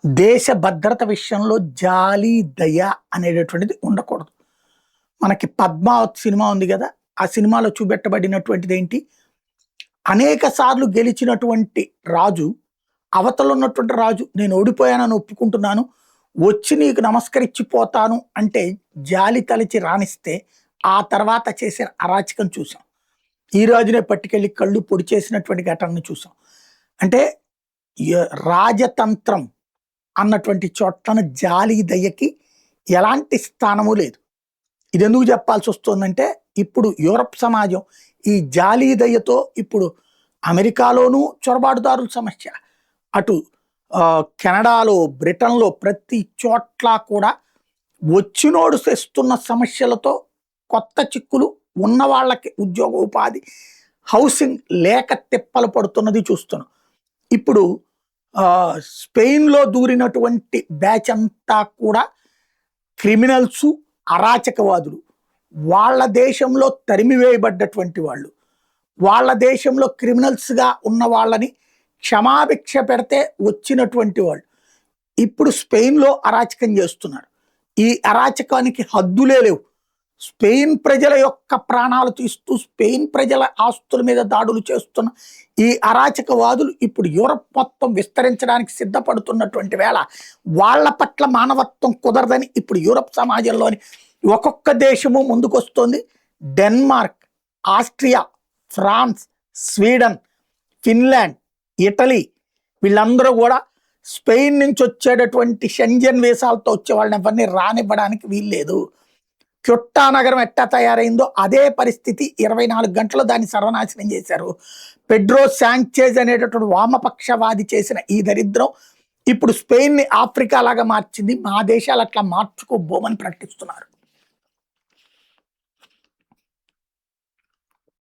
దేశ భద్రత విషయంలో జాలి, దయ అనేటటువంటిది ఉండకూడదు. మనకి 'పద్మావత్' సినిమా ఉంది గదా! ఆ సినిమాలో చూపెట్టబడినటువంటిదేంటి? అనేక సార్లు గెలిచినటువంటి రాజు, అవతలున్నటువంటి రాజు నేను ఓడిపోయానని ఒప్పుకుంటున్నాను. వచ్చి నీకు నమస్కరించి పోతాను అంటే జాలి తలచి రానిస్తే, ఆ తర్వాత చేసిన అరాచకం చూసాం. ఈ రాజునే పట్టుకెళ్ళి కళ్ళు పొడి చేసినటువంటి ఘటనను చూసాం. అంటే రాజతంత్రం అన్నటువంటి చోట్లన జాలి, దయకి ఎలాంటి స్థానము లేదు. ఇదెందుకు చెప్పాల్సొస్తోందంటే, ఇప్పుడు యూరప్ సమాజం ఈ జాలి, దయతో ఇప్పుడు అమెరికాలోనూ చొరబాటుదారుల సమస్య, అటు కెనడాలో, బ్రిటన్‌లో ప్రతి చోట్ల కూడా వచ్చినోడు తెస్తున్న సమస్యలతో కొత్త చిక్కులు, ఉన్న వాళ్ళకి ఉద్యోగ, ఉపాధి, హౌసింగ్ లేక తిప్పలు పడుతున్నది చూస్తున్నాం. ఇప్పుడు స్పెయిన్‌లో దూరినటువంటి బ్యాచ్ అంతా కూడా క్రిమినల్సు, అరాచకవాదులు. వాళ్ళ దేశంలో తరిమివేయబడ్డటువంటి వాళ్ళు. వాళ్ళ దేశంలో క్రిమినల్స్‌గా ఉన్న వాళ్ళని క్షమాభిక్ష పెడితే వచ్చినటువంటి వాళ్ళు. ఇప్పుడు స్పెయిన్‌లో అరాచకం చేస్తున్నారు. ఈ అరాచకానికి హద్దులే లేవు. స్పెయిన్ ప్రజల యొక్క ప్రాణాలు తీస్తూ, స్పెయిన్ ప్రజల ఆస్తుల మీద దాడులు చేస్తున్న ఈ అరాచకవాదులు ఇప్పుడు యూరప్ మొత్తం విస్తరించడానికి సిద్ధపడుతున్నటువంటి వేళ, వాళ్ళ పట్ల మానవత్వం కుదరదని ఇప్పుడు యూరప్ సమాజంలోని ఒక్కొక్క దేశము ముందుకొస్తుంది. Denmark, Austria, France, Sweden, Finland, Italy వీళ్ళందరూ కూడా స్పెయిన్ నుంచి వచ్చేటటువంటి షెంజన్ వీసాలతో వచ్చే వాళ్ళని ఎవరిని రానివ్వడానికి వీల్లేదు. క్యుట్టా నగరం ఎట్టా తయారైందో అదే పరిస్థితి 24 గంటల్లో దాన్ని సర్వనాశనం చేశారు. పెడ్రో శాంచేజ్ అనేటటువంటి వామపక్షవాది చేసిన ఈ దరిద్రం ఇప్పుడు స్పెయిన్ని ఆఫ్రికా లాగా మార్చింది. మా దేశాలు అట్లా మార్చుకోబోమని ప్రకటిస్తున్నారు.